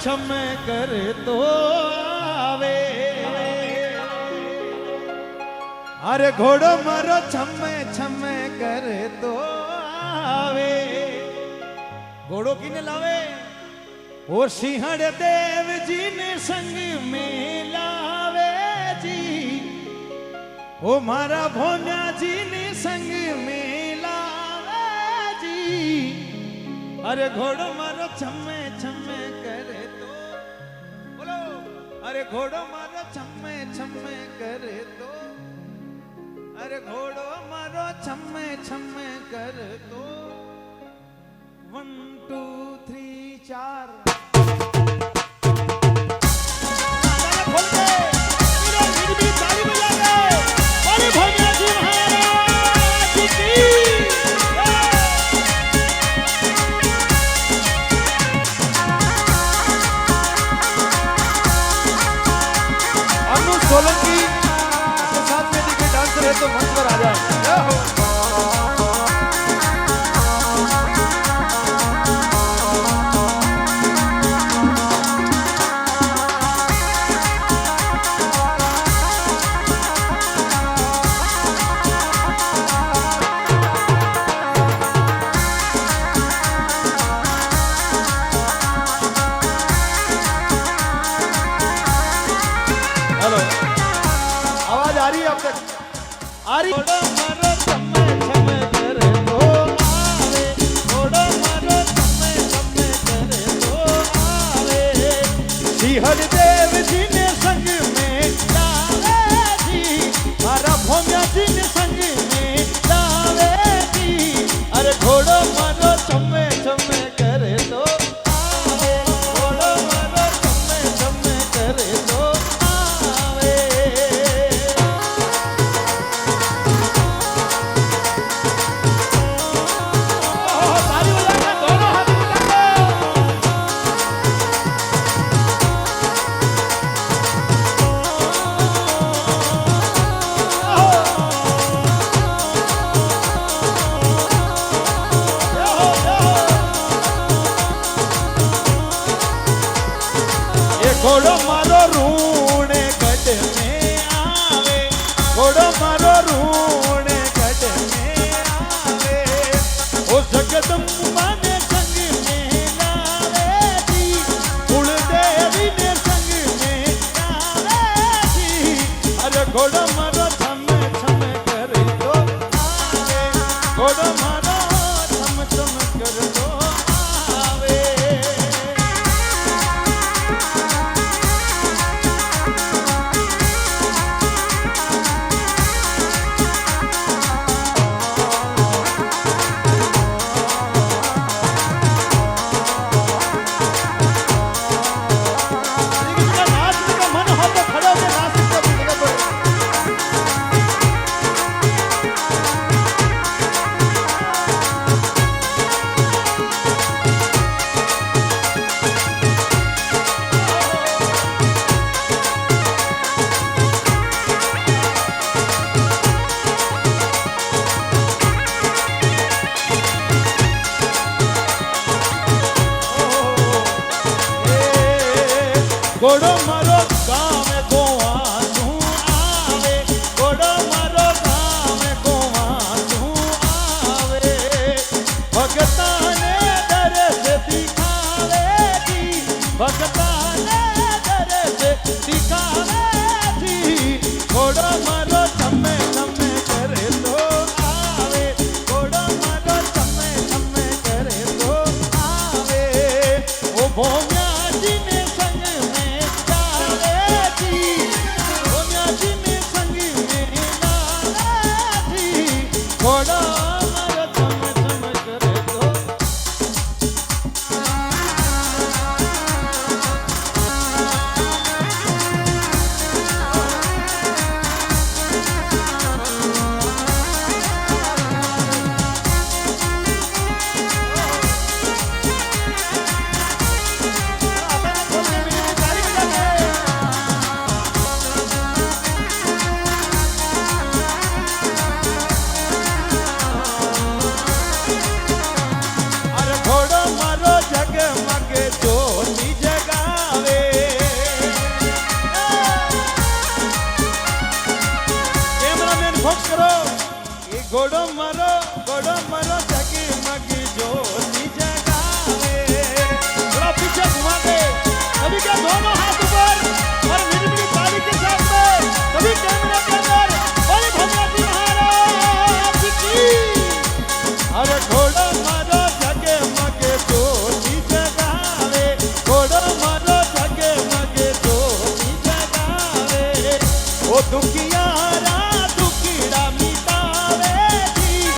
छम कर तो आवे। अरे घोड़ो मारो छम छम कर तो आवे। घोड़ो किने लावे? ओ सिंहड़ देव जी ने संग में लावे जी। ओ मारा भोन्या जी ने संग में लावे जी। अरे घोड़ो मारो छम्मे छम्मे करे तो बोलो। अरे घोड़ो मारो छम्मे छम्मे करे तो। अरे घोड़ो मारो छम्मे छम्मे कर तो। 1 2 3 4 सोलंकी के साथ में दिखे डांसर है तो मंच पर आ जाए। हेलो, आवाज आ रही है अब तक? आ रही? घोड़ो मारो छम्मे छम्मे करे तो आवे। घोड़ो मारो छम्मे छम्मे करे तो आवे। सिंहड़ देव जी ने संग में लावे जी। मारा भोम्या जी ने संग में लावे जी। अरे घोड़ो मारो छम्मे छम्मे करे तो आवे। घोड़ो मारो छम्मे छम्मे करे तो घोड़ो मारो रून गढ़ में आवे। घोड़ो मारो रून गढ़ में आवे। ओ जगदम्बा ने संग में लावे जी। कुलदेवी ने संग में लावे जी। अरे घोड़ो मारो छम छम कर दो आवे। घोड़ो मारो छम छम कर दो आवे। घोड़ो मारो गाँव में गोवासू आवे। घोड़ो मारो गाँव में गोवासू आवे। भगता ने दर्श दिखावे जी। भगता ने